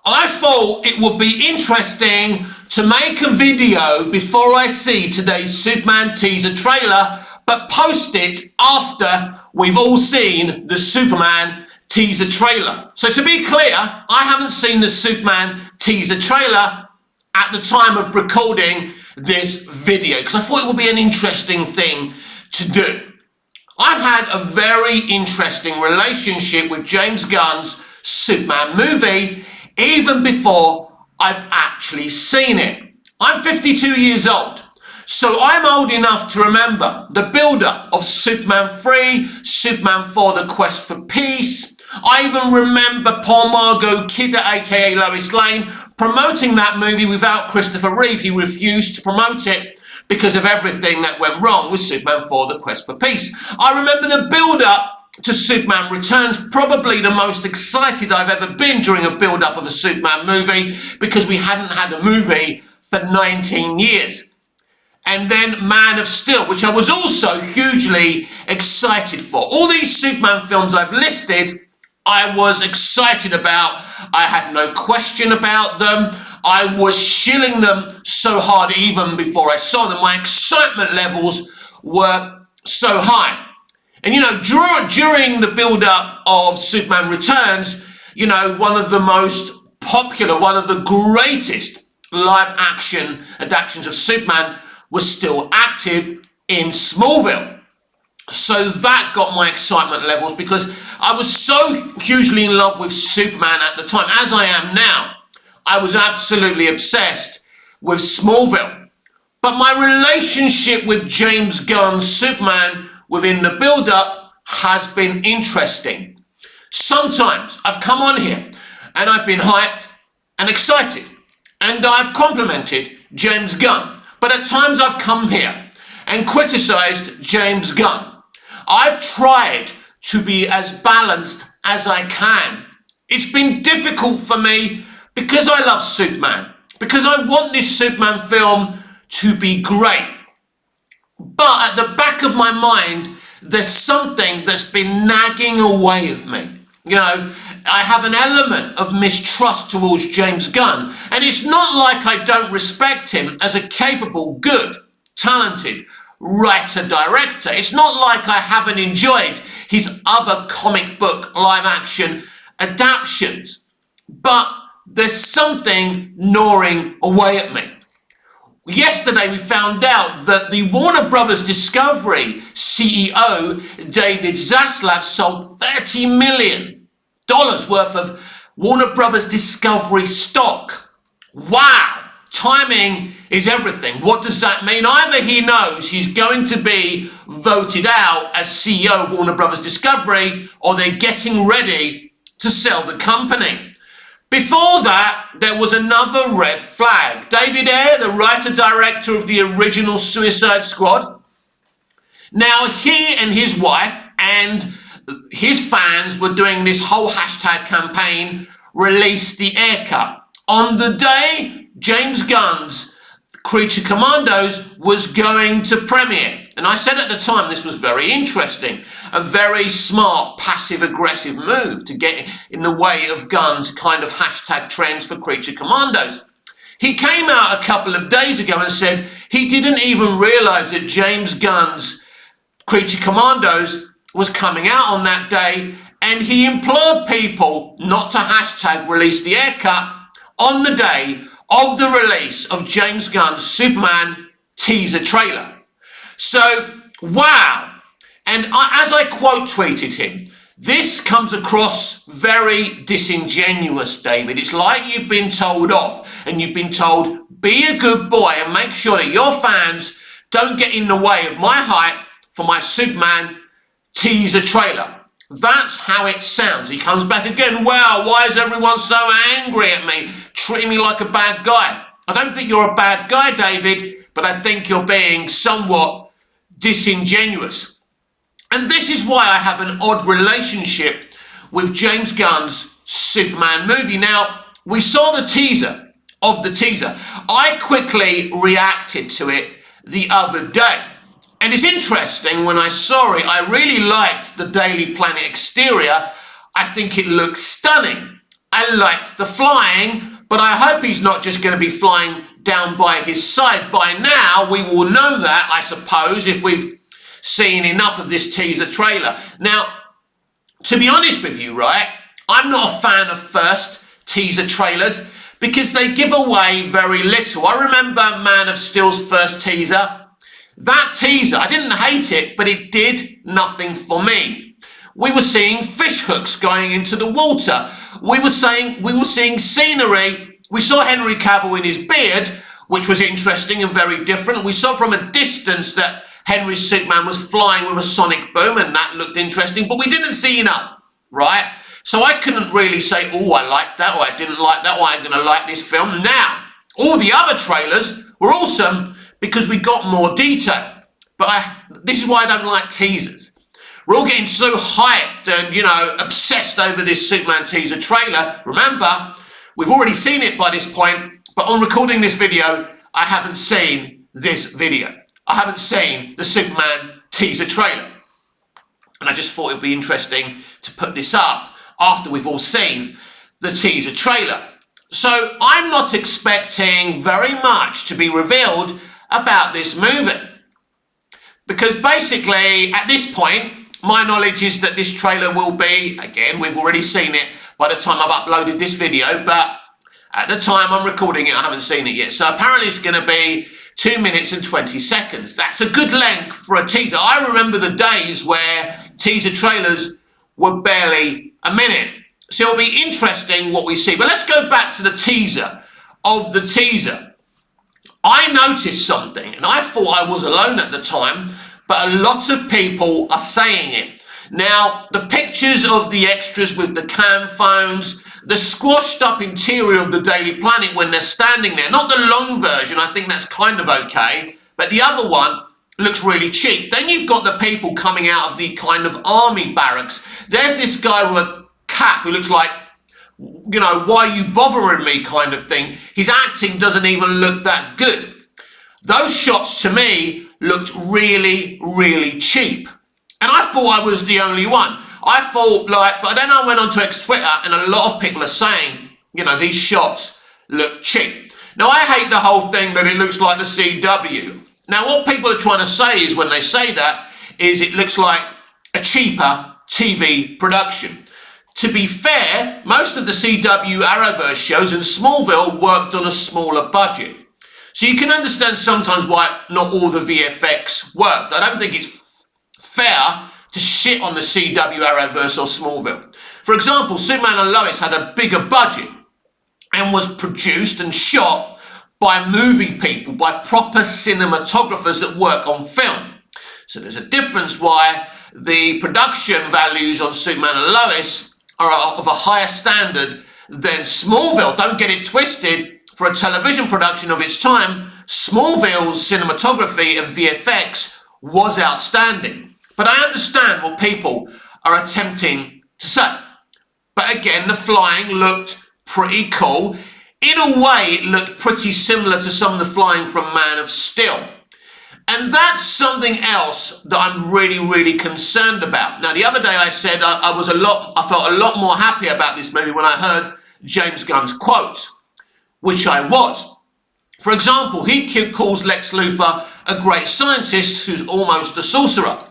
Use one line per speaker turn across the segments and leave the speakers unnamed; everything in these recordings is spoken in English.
I thought it would be interesting to make a video before I see today's Superman teaser trailer, but post it after we've all seen the Superman teaser trailer. So to be clear, I haven't seen the Superman teaser trailer at the time of recording this video because I thought it would be an interesting thing to do. I've had a very interesting relationship with James Gunn's Superman movie even before I've actually seen it. I'm 52 years old, so I'm old enough to remember the build-up of Superman 3, Superman 4, The Quest for Peace. I even remember Paul Margot Kidder, aka Lois Lane, promoting that movie without Christopher Reeve. He refused to promote it because of everything that went wrong with Superman 4, The Quest for Peace. I remember the build-up to Superman Returns, probably the most excited I've ever been during a build-up of a Superman movie because we hadn't had a movie for 19 years. And then Man of Steel, which I was also hugely excited for. All these Superman films I've listed, I was excited about. I had no question about them. I was shilling them so hard even before I saw them. My excitement levels were so high. And, during the build-up of Superman Returns, one of the most popular, one of the greatest live-action adaptations of Superman was still active in Smallville. So that got my excitement levels because I was so hugely in love with Superman at the time, as I am now. I was absolutely obsessed with Smallville. But my relationship with James Gunn's Superman within the build-up has been interesting. Sometimes I've come on here and I've been hyped and excited and I've complimented James Gunn. But at times I've come here and criticized James Gunn. I've tried to be as balanced as I can. It's been difficult for me because I love Superman, because I want this Superman film to be great. But at the back of my mind, there's something that's been nagging away at me. I have an element of mistrust towards James Gunn, and it's not like I don't respect him as a capable, good, talented writer-director. It's not like I haven't enjoyed his other comic book live-action adaptations, but there's something gnawing away at me. Yesterday, we found out that the Warner Brothers Discovery CEO, David Zaslav, sold $30 million worth of Warner Brothers Discovery stock. Wow! Timing is everything. What does that mean? Either he knows he's going to be voted out as CEO of Warner Brothers Discovery, or they're getting ready to sell the company. Before that, there was another red flag. David Ayer, the writer-director of the original Suicide Squad, now he and his wife and his fans were doing this whole hashtag campaign, Release the Ayer Cut. On the day James Gunn's Creature Commandos was going to premiere. And I said at the time this was very interesting, a very smart, passive-aggressive move to get in the way of Gunn's kind of hashtag trends for Creature Commandos. He came out a couple of days ago and said he didn't even realise that James Gunn's Creature Commandos was coming out on that day, and he implored people not to hashtag Release the Ayer Cut on the day of the release of James Gunn's Superman teaser trailer. So, wow. And as I quote tweeted him, this comes across very disingenuous, David. It's like you've been told off and you've been told, be a good boy and make sure that your fans don't get in the way of my hype for my Superman teaser trailer. That's how it sounds. He comes back again. Wow, why is everyone so angry at me, treating me like a bad guy? I don't think you're a bad guy, David, but I think you're being somewhat disingenuous. And this is why I have an odd relationship with James Gunn's Superman movie. Now, we saw the teaser of the teaser. I quickly reacted to it the other day. And it's interesting, when I saw it, I really liked the Daily Planet exterior. I think it looks stunning. I liked the flying, but I hope he's not just going to be flying down by his side. By now, we will know that, I suppose, if we've seen enough of this teaser trailer. Now, to be honest with you, right, I'm not a fan of first teaser trailers because they give away very little. I remember Man of Steel's first teaser. That teaser, I didn't hate it, but it did nothing for me. We were seeing fish hooks going into the water. We were seeing scenery. We saw Henry Cavill in his beard, which was interesting and very different. We saw from a distance that Henry's Superman was flying with a sonic boom, and that looked interesting, but we didn't see enough, right? So I couldn't really say, oh, I liked that, or I didn't like that, or I'm going to like this film. Now, all the other trailers were awesome because we got more detail. But this is why I don't like teasers. We're all getting so hyped and, obsessed over this Superman teaser trailer. Remember, we've already seen it by this point, but on recording this video, I haven't seen this video. I haven't seen the Superman teaser trailer. And I just thought it would be interesting to put this up after we've all seen the teaser trailer. So I'm not expecting very much to be revealed about this movie. Because basically, at this point, my knowledge is that this trailer will be, again, we've already seen it by the time I've uploaded this video, but at the time I'm recording it, I haven't seen it yet. So apparently it's going to be 2 minutes and 20 seconds. That's a good length for a teaser. I remember the days where teaser trailers were barely a minute. So it'll be interesting what we see. But let's go back to the teaser of the teaser. I noticed something, and I thought I was alone at the time, but a lot of people are saying it. Now, the pictures of the extras with the cam phones, the squashed up interior of the Daily Planet when they're standing there, not the long version, I think that's kind of okay, but the other one looks really cheap. Then you've got the people coming out of the kind of army barracks. There's this guy with a cap who looks like, why are you bothering me kind of thing. His acting doesn't even look that good. Those shots to me looked really, really cheap. And I thought I was the only one. I thought but then I went onto Twitter and a lot of people are saying, these shots look cheap. Now I hate the whole thing that it looks like the CW. Now what people are trying to say is when they say that is it looks like a cheaper TV production. To be fair, most of the CW Arrowverse shows in Smallville worked on a smaller budget. So you can understand sometimes why not all the VFX worked. I don't think it's fair to shit on the CW Arrowverse or Smallville. For example, Superman and Lois had a bigger budget and was produced and shot by movie people, by proper cinematographers that work on film. So there's a difference why the production values on Superman and Lois are of a higher standard than Smallville. Don't get it twisted. For a television production of its time, Smallville's cinematography and VFX was outstanding. But I understand what people are attempting to say. But again, the flying looked pretty cool. In a way, it looked pretty similar to some of the flying from Man of Steel. And that's something else that I'm really, really concerned about. Now, the other day I said I felt a lot more happy about this movie when I heard James Gunn's quotes, which I was. For example, he calls Lex Luthor a great scientist who's almost a sorcerer.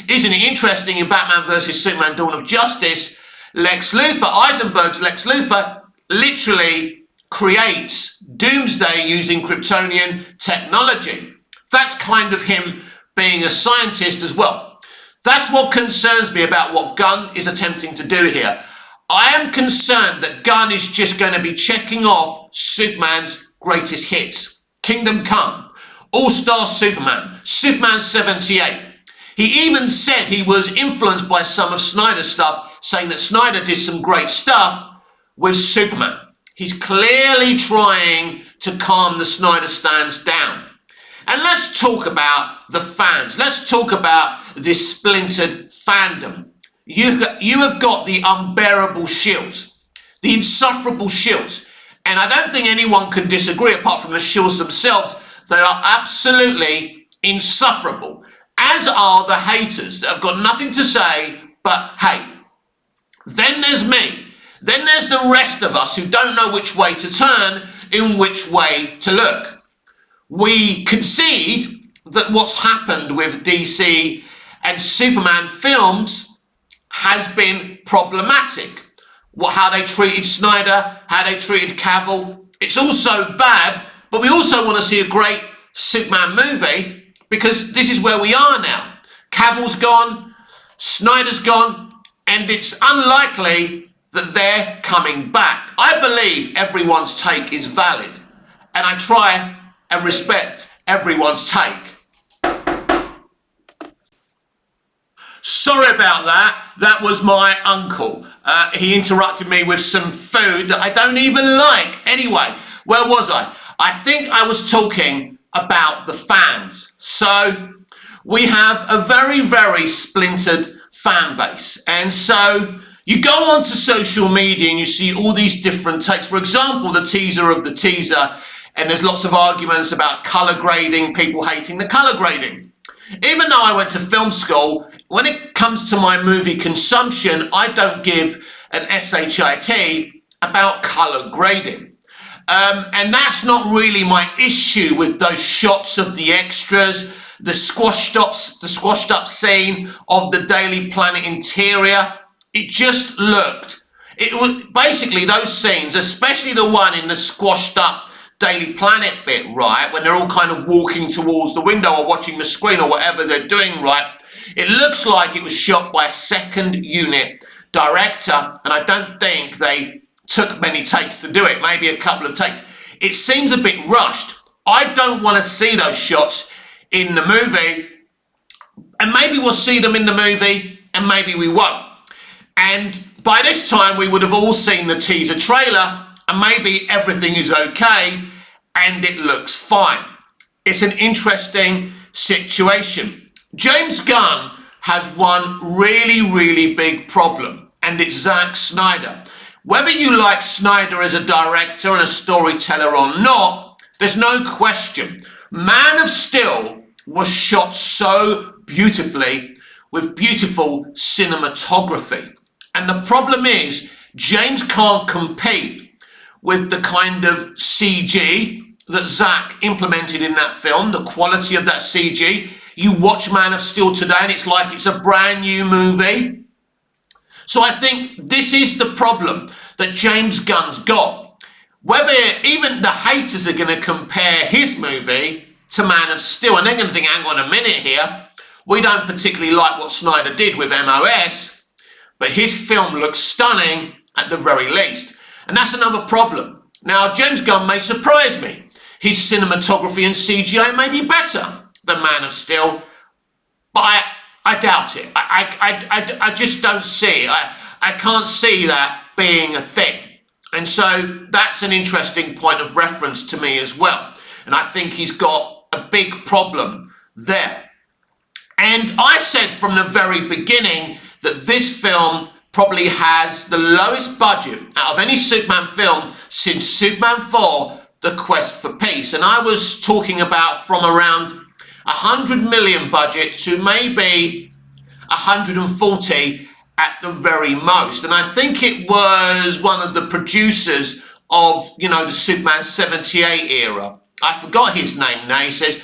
Isn't it interesting in Batman vs. Superman Dawn of Justice, Eisenberg's Lex Luthor literally creates Doomsday using Kryptonian technology. That's kind of him being a scientist as well. That's what concerns me about what Gunn is attempting to do here. I am concerned that Gunn is just going to be checking off Superman's greatest hits. Kingdom Come, All-Star Superman, Superman 78. He even said he was influenced by some of Snyder's stuff, saying that Snyder did some great stuff with Superman. He's clearly trying to calm the Snyder stands down. And let's talk about the fans. Let's talk about this splintered fandom. You have got the unbearable Shields, the insufferable Shields. And I don't think anyone can disagree apart from the Shields themselves. They are absolutely insufferable, as are the haters that have got nothing to say but hate. Then there's me. Then there's the rest of us who don't know which way to turn, in which way to look. We concede that what's happened with DC and Superman films has been problematic. How they treated Snyder, how they treated Cavill. It's also bad, but we also want to see a great Superman movie because this is where we are now. Cavill's gone, Snyder's gone, and it's unlikely that they're coming back. I believe everyone's take is valid, and I try and respect everyone's take. Sorry about that. That was my uncle. He interrupted me with some food that I don't even like. Anyway, where was I? I think I was talking about the fans. So we have a very, very splintered fan base. And so you go onto social media and you see all these different takes. For example, the teaser of the teaser, and there's lots of arguments about colour grading, people hating the colour grading. Even though I went to film school, when it comes to my movie consumption, I don't give an SHIT about colour grading. And that's not really my issue with those shots of the extras, the squashed up scene of the Daily Planet interior. It just looked, it was basically those scenes, especially the one in the squashed up Daily Planet bit, right, when they're all kind of walking towards the window or watching the screen or whatever they're doing, right, it looks like it was shot by a second unit director, and I don't think they took many takes to do it, maybe a couple of takes. It seems a bit rushed. I don't want to see those shots in the movie, and maybe we'll see them in the movie, and maybe we won't. And by this time, we would have all seen the teaser trailer, and maybe everything is okay and it looks fine. It's an interesting situation. James Gunn has one really, really big problem, and it's Zack Snyder. Whether you like Snyder as a director and a storyteller or not, there's no question. Man of Steel was shot so beautifully with beautiful cinematography. And the problem is, James can't compete with the kind of CG that Zack implemented in that film, the quality of that CG. You watch Man of Steel today and it's like it's a brand new movie. So I think this is the problem that James Gunn's got. Whether even the haters are going to compare his movie to Man of Steel, and they're going to think, hang on a minute here, we don't particularly like what Snyder did with MOS, but his film looks stunning at the very least. And that's another problem. Now, James Gunn may surprise me. His cinematography and CGI may be better than Man of Steel, but I doubt it. I just don't see it. I can't see that being a thing. And so that's an interesting point of reference to me as well. And I think he's got a big problem there. And I said from the very beginning that this film probably has the lowest budget out of any Superman film since Superman 4, The Quest for Peace. And I was talking about from around 100 million budget to maybe 140 at the very most. And I think it was one of the producers of, the Superman 78 era. I forgot his name now. He says,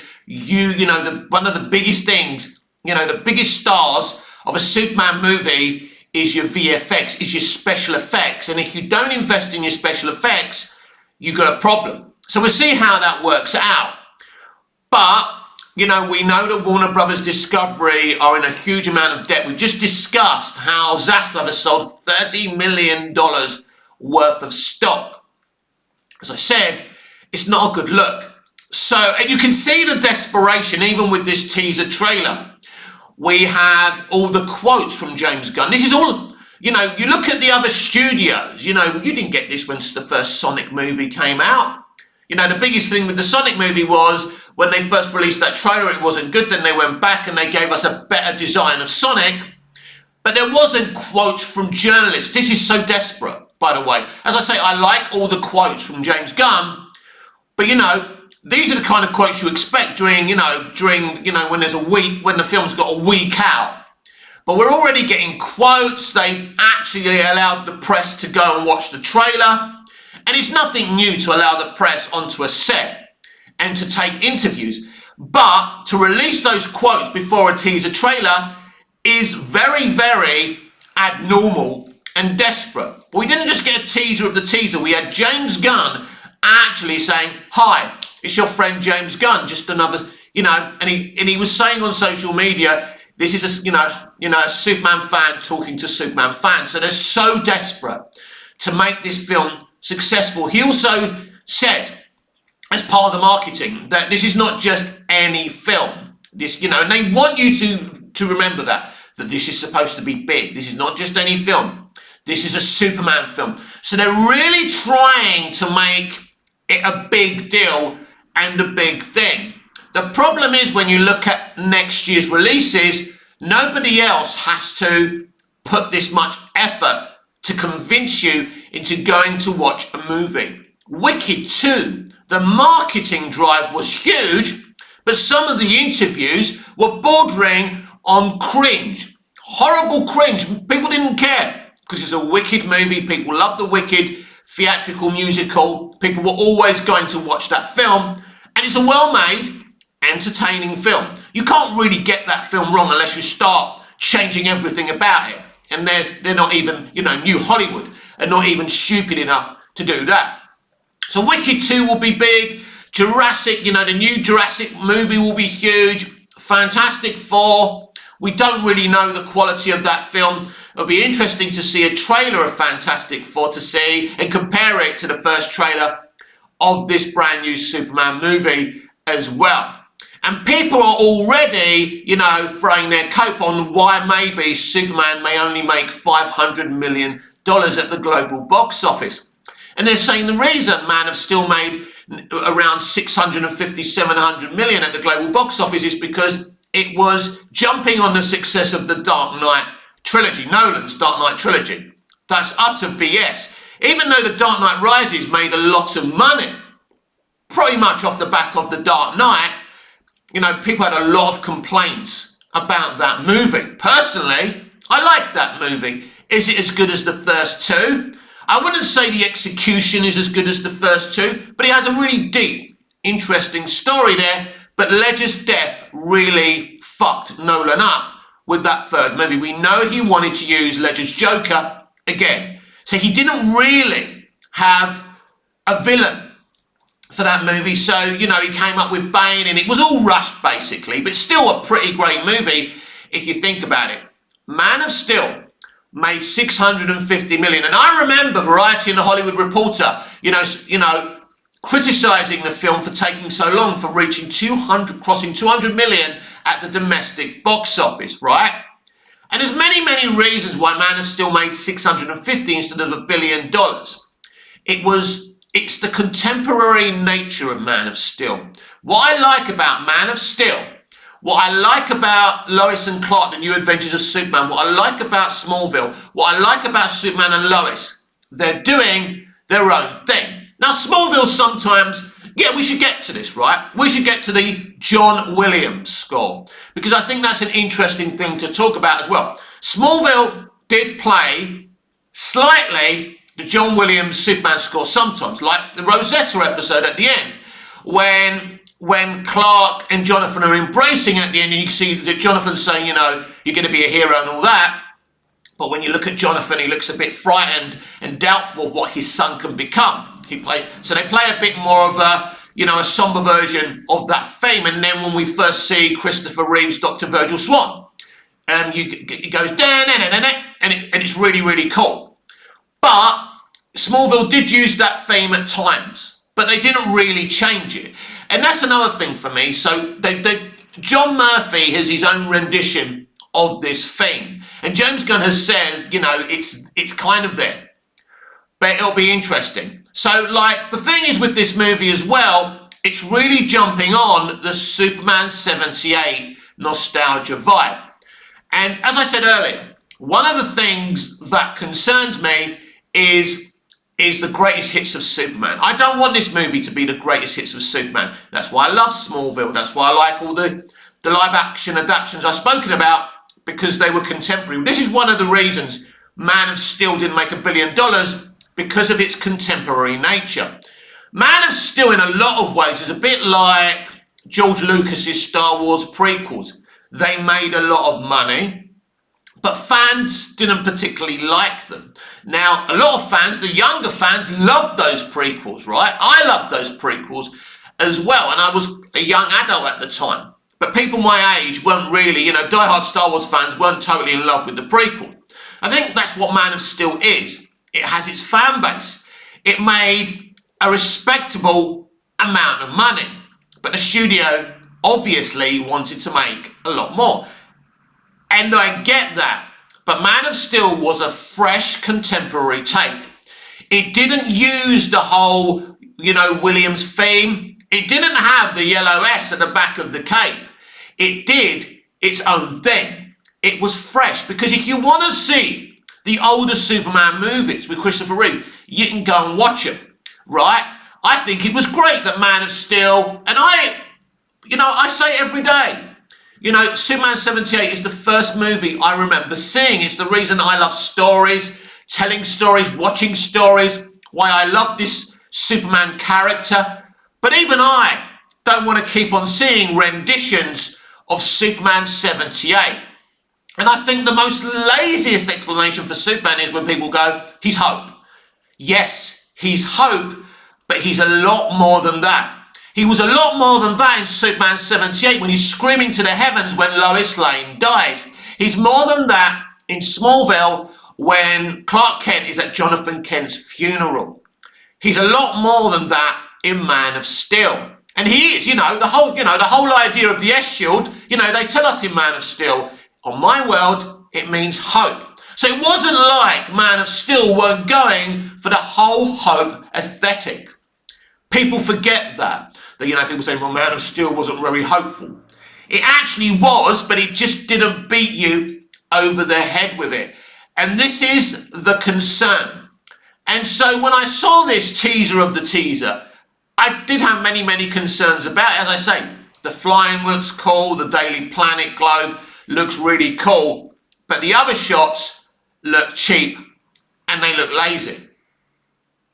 one of the biggest things, the biggest stars of a Superman movie is your VFX, is your special effects. And if you don't invest in your special effects, you've got a problem. So we'll see how that works out. But, we know that Warner Brothers Discovery are in a huge amount of debt. We've just discussed how Zaslav has sold $30 million worth of stock. As I said, it's not a good look. So, and you can see the desperation even with this teaser trailer. We had all the quotes from James Gunn. This is all, you look at the other studios, you didn't get this when the first Sonic movie came out. The biggest thing with the Sonic movie was when they first released that trailer, it wasn't good. Then they went back and they gave us a better design of Sonic. But there wasn't quotes from journalists. This is so desperate, by the way. As I say, I like all the quotes from James Gunn. But, these are the kind of quotes you expect during when there's a week, when the film's got a week out. but we're already getting quotes. They've actually allowed the press to go and watch the trailer. And it's nothing new to allow the press onto a set and to take interviews. But to release those quotes before a teaser trailer is very, very abnormal and desperate. But we didn't just get a teaser of the teaser. We had James Gunn actually saying, "Hi, it's your friend James Gunn, just another," and he was saying on social media, this is a Superman fan talking to Superman fans. So they're so desperate to make this film successful. He also said, as part of the marketing, that this is not just any film. This, and they want you to remember that this is supposed to be big. This is not just any film. This is a Superman film. So they're really trying to make it a big deal and a big thing. The problem is when you look at next year's releases, nobody else has to put this much effort to convince you into going to watch a movie. Wicked 2, the marketing drive was huge, but some of the interviews were bordering on cringe. Horrible cringe. People didn't care because it's a Wicked movie. People love the Wicked theatrical musical. People were always going to watch that film, and it's a well-made, entertaining film. You can't really get that film wrong unless you start changing everything about it. And they're not even, New Hollywood are not even stupid enough to do that. So Wicked 2 will be big. Jurassic, the new Jurassic movie will be huge. Fantastic Four. We don't really know the quality of that film. It'll be interesting to see a trailer of Fantastic Four to see and compare it to the first trailer of this brand new Superman movie as well. And people are already, throwing their coat on why maybe Superman may only make $500 million at the global box office. And they're saying the reason Man of Steel made around 650, 700 million at the global box office is because it was jumping on the success of the Dark Knight trilogy, Nolan's Dark Knight trilogy. That's utter BS. Even though the Dark Knight Rises made a lot of money, pretty much off the back of the Dark Knight, people had a lot of complaints about that movie. Personally, I like that movie. Is it as good as the first two? I wouldn't say the execution is as good as the first two, but it has a really deep, interesting story there. But Ledger's death really fucked Nolan up with that third movie. We know he wanted to use Ledger's Joker again. So he didn't really have a villain for that movie. So, he came up with Bane and it was all rushed basically, but still a pretty great movie if you think about it. Man of Steel made 650 million. And I remember Variety and the Hollywood Reporter, criticizing the film for taking so long, for crossing 200 million at the domestic box office, right? And there's many, many reasons why Man of Steel made 650 instead of $1 billion. It's the contemporary nature of Man of Steel. What I like about Man of Steel, what I like about Lois and Clark, The New Adventures of Superman, what I like about Smallville, what I like about Superman and Lois, they're doing their own thing. Now, Smallville sometimes, we should get to this, right? We should get to the John Williams score, because I think that's an interesting thing to talk about as well. Smallville did play slightly the John Williams Superman score sometimes, like the Rosetta episode at the end, when Clark and Jonathan are embracing at the end, and you see that Jonathan's saying, you're going to be a hero and all that. But when you look at Jonathan, he looks a bit frightened and doubtful of what his son can become. So they play a bit more of a somber version of that theme. And then when we first see Christopher Reeve's Dr. Virgil Swan, it goes and it's really, really cool. But Smallville did use that theme at times, but they didn't really change it. And that's another thing for me. So John Murphy has his own rendition of this theme. And James Gunn has said, it's kind of there. But it'll be interesting. So, the thing is with this movie as well, it's really jumping on the Superman 78 nostalgia vibe. And as I said earlier, one of the things that concerns me is the greatest hits of Superman. I don't want this movie to be the greatest hits of Superman. That's why I love Smallville. That's why I like all the live action adaptations I've spoken about. because they were contemporary. This is one of the reasons Man of Steel didn't make $1 billion, because of its contemporary nature. Man of Steel, in a lot of ways, is a bit like George Lucas's Star Wars prequels. They made a lot of money, but fans didn't particularly like them. Now, a lot of fans, the younger fans, loved those prequels, right? I loved those prequels as well, and I was a young adult at the time. But people my age weren't really, diehard Star Wars fans weren't totally in love with the prequel. I think that's what Man of Steel is. It has its fan base. It made a respectable amount of money, but the studio obviously wanted to make a lot more. And I get that, but Man of Steel was a fresh, contemporary take. It didn't use the whole, Williams theme. It didn't have the yellow S at the back of the cape. It did its own thing. It was fresh, because if you want to see the older Superman movies with Christopher Reeve, you can go and watch them, right? I think it was great that Man of Steel, and I say it every day, Superman 78 is the first movie I remember seeing. It's the reason I love stories, telling stories, watching stories, why I love this Superman character. But even I don't want to keep on seeing renditions of Superman 78. And I think the most laziest explanation for Superman is when people go, he's hope. Yes, he's hope, but he's a lot more than that. He was a lot more than that in Superman 78 when he's screaming to the heavens when Lois Lane dies. He's more than that in Smallville when Clark Kent is at Jonathan Kent's funeral. He's a lot more than that in Man of Steel. And he is, the whole idea of the S-Shield, they tell us in Man of Steel, on my world, it means hope. So it wasn't like Man of Steel weren't going for the whole hope aesthetic. People forget that people say, well, Man of Steel wasn't very hopeful. It actually was, but it just didn't beat you over the head with it. And this is the concern. And so when I saw this teaser of the teaser, I did have many, many concerns about it. As I say, the flying looks cool, the Daily Planet globe looks really cool, but the other shots look cheap and they look lazy.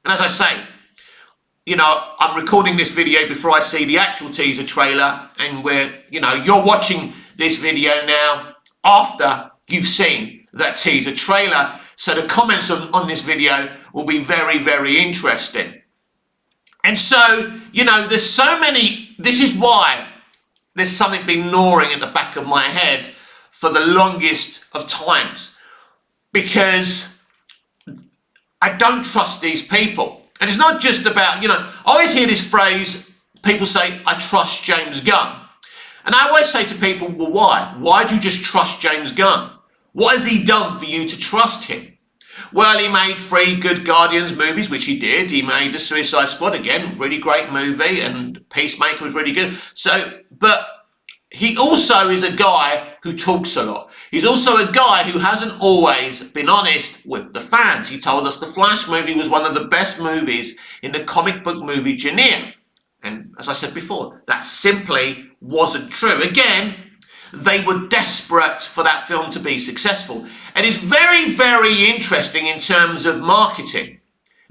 And as I say, I'm recording this video before I see the actual teaser trailer, and you're watching this video now after you've seen that teaser trailer. So the comments on this video will be very, very interesting. And so, there's so many, this is why there's something been gnawing at the back of my head for the longest of times, because I don't trust these people. And it's not just about, I always hear this phrase, people say, I trust James Gunn. And I always say to people, well, why? Why do you just trust James Gunn? What has he done for you to trust him? Well, he made 3 good Guardians movies, which he did. He made The Suicide Squad, again, really great movie, and Peacemaker was really good. But he also is a guy who talks a lot. He's also a guy who hasn't always been honest with the fans. He told us the Flash movie was one of the best movies in the comic book movie genre. And as I said before, that simply wasn't true. Again, they were desperate for that film to be successful. And it's very, very interesting in terms of marketing.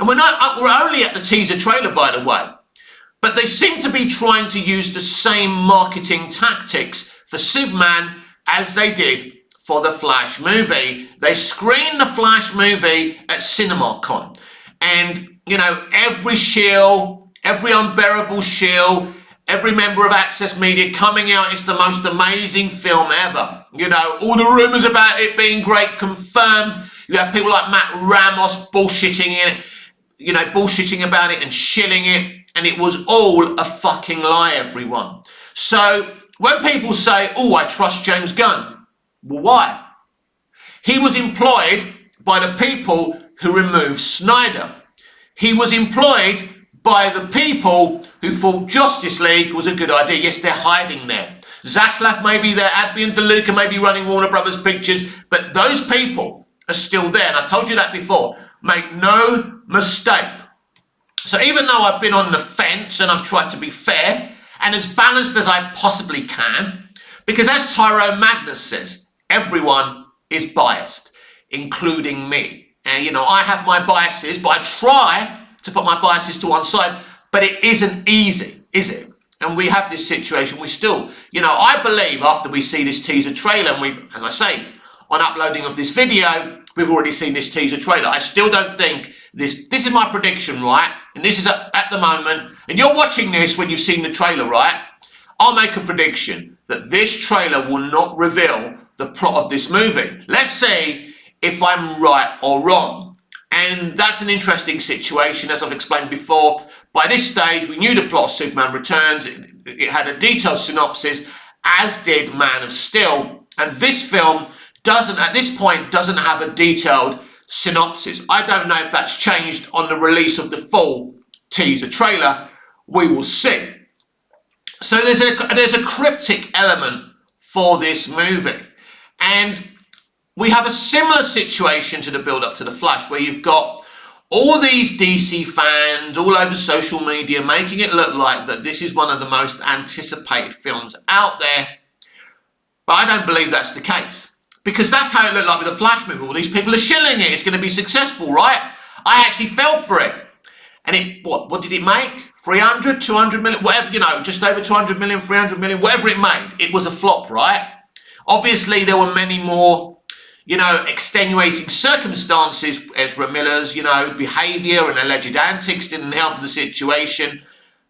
And we're only at the teaser trailer, by the way. But they seem to be trying to use the same marketing tactics for Superman as they did for the Flash movie. They screened the Flash movie at CinemaCon. And, every shill, every unbearable shill, every member of Access Media coming out, it's the most amazing film ever. All the rumours about it being great confirmed. You have people like Matt Ramos bullshitting in it, bullshitting about it and shilling it. And it was all a fucking lie, everyone. So when people say, oh, I trust James Gunn, well, why? He was employed by the people who removed Snyder. He was employed by the people who thought Justice League was a good idea. Yes, they're hiding there. Zaslav may be there, Adby and DeLuca may be running Warner Brothers Pictures, but those people are still there. And I've told you that before. Make no mistake. So even though I've been on the fence and I've tried to be fair and as balanced as I possibly can, because as Tyrone Magnus says, everyone is biased, including me. And, I have my biases, but I try to put my biases to one side, but it isn't easy, is it? And we have this situation, we still, I believe after we see this teaser trailer, and we've, as I say, on uploading of this video, we've already seen this teaser trailer. I still don't think this is my prediction, right? And this is at the moment, and you're watching this when you've seen the trailer, right? I'll make a prediction that this trailer will not reveal the plot of this movie. Let's see if I'm right or wrong. And that's an interesting situation, as I've explained before. By this stage, we knew the plot of Superman Returns. It had a detailed synopsis, as did Man of Steel. And this film at this point, doesn't have a detailed synopsis. I don't know if that's changed on the release of the full teaser trailer. We will see. So there's a cryptic element for this movie. And we have a similar situation to the build-up to The Flash, where you've got all these DC fans all over social media making it look like that this is one of the most anticipated films out there. But I don't believe that's the case. Because that's how it looked like with the Flash movie. All these people are shilling it. It's going to be successful, right? I actually fell for it. And what did it make? 300, 200 million, whatever, just over 200 million, 300 million, whatever it made. It was a flop, right? Obviously, there were many more, extenuating circumstances. Ezra Miller's, behaviour and alleged antics didn't help the situation.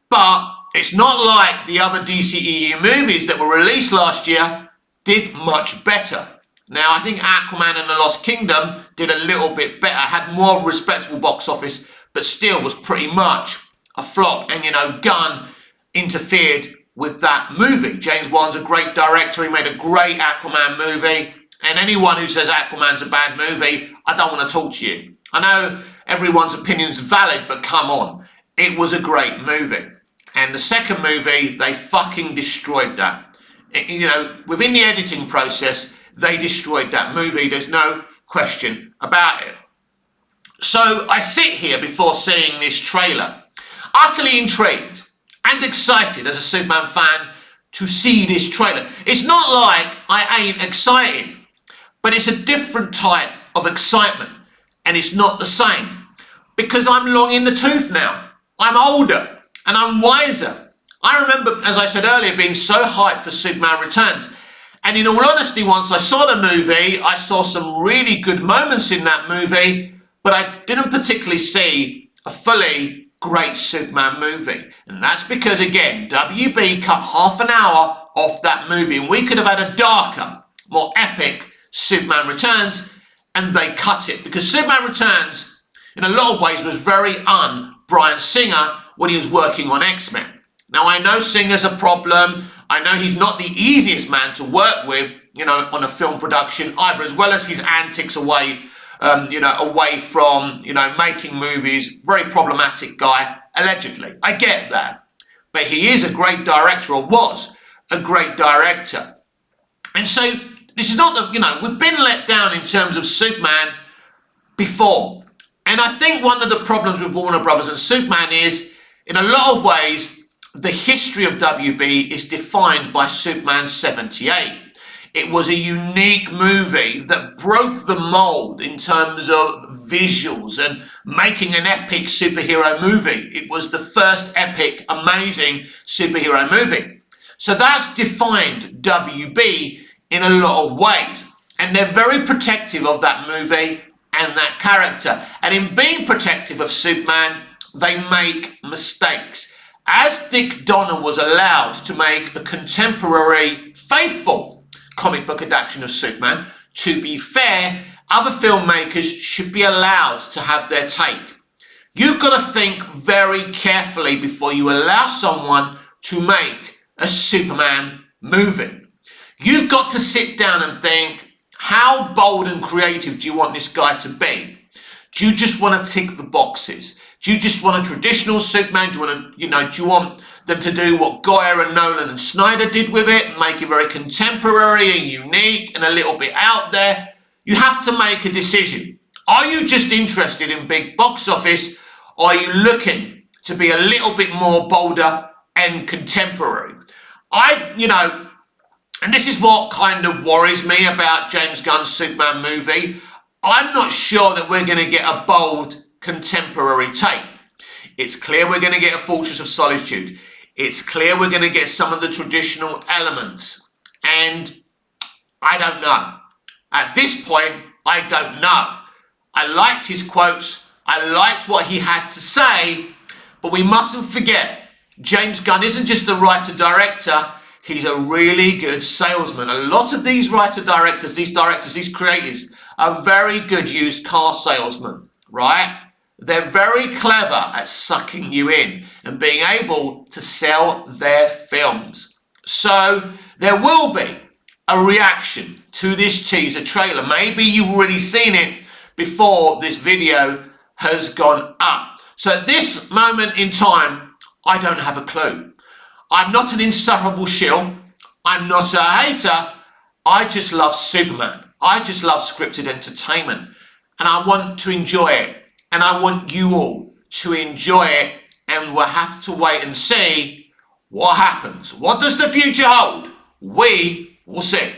But it's not like the other DCEU movies that were released last year did much better. Now, I think Aquaman and the Lost Kingdom did a little bit better, had more of a respectable box office, but still was pretty much a flop. And, Gunn interfered with that movie. James Wan's a great director. He made a great Aquaman movie. And anyone who says Aquaman's a bad movie, I don't want to talk to you. I know everyone's opinion's valid, but come on. It was a great movie. And the second movie, they fucking destroyed that. Within the editing process, they destroyed that movie. There's no question about it. So I sit here before seeing this trailer, utterly intrigued and excited as a Superman fan to see this trailer. It's not like I ain't excited, but it's a different type of excitement, and it's not the same because I'm long in the tooth now. I'm older and I'm wiser. I remember, as I said earlier, being so hyped for Superman Returns. And in all honesty, once I saw the movie, I saw some really good moments in that movie, but I didn't particularly see a fully great Superman movie. And that's because, again, WB cut half an hour off that movie, and we could have had a darker, more epic Superman Returns, and they cut it. Because Superman Returns, in a lot of ways, was very un-Bryan Singer when he was working on X-Men. Now, I know Singer's a problem. I know he's not the easiest man to work with, on a film production either, as well as his antics away from, making movies. Very problematic guy, allegedly. I get that. But he is a great director, or was a great director. And so, this is not we've been let down in terms of Superman before. And I think one of the problems with Warner Brothers and Superman is, in a lot of ways, the history of WB is defined by Superman 78. It was a unique movie that broke the mold in terms of visuals and making an epic superhero movie. It was the first epic, amazing superhero movie. So that's defined WB in a lot of ways. And they're very protective of that movie and that character. And in being protective of Superman, they make mistakes. As Dick Donner was allowed to make a contemporary, faithful comic book adaptation of Superman, to be fair, other filmmakers should be allowed to have their take. You've got to think very carefully before you allow someone to make a Superman movie. You've got to sit down and think, how bold and creative do you want this guy to be? Do you just want to tick the boxes? Do you just want a traditional Superman? Do you want them to do what Goyer and Nolan and Snyder did with it and make it very contemporary and unique and a little bit out there? You have to make a decision. Are you just interested in big box office, or are you looking to be a little bit more bolder and contemporary? And this is what kind of worries me about James Gunn's Superman movie. I'm not sure that we're going to get a bold contemporary take. It's clear we're going to get a Fortress of Solitude. It's clear we're going to get some of the traditional elements. And I don't know. At this point, I don't know. I liked his quotes. I liked what he had to say. But we mustn't forget, James Gunn isn't just a writer-director. He's a really good salesman. A lot of these writer-directors, these creators, are very good used car salesmen, right? They're very clever at sucking you in and being able to sell their films. So there will be a reaction to this teaser trailer. Maybe you've already seen it before this video has gone up. So at this moment in time, I don't have a clue. I'm not an insufferable shill. I'm not a hater. I just love Superman. I just love scripted entertainment. And I want to enjoy it. And I want you all to enjoy it. And we'll have to wait and see what happens. What does the future hold? We will see.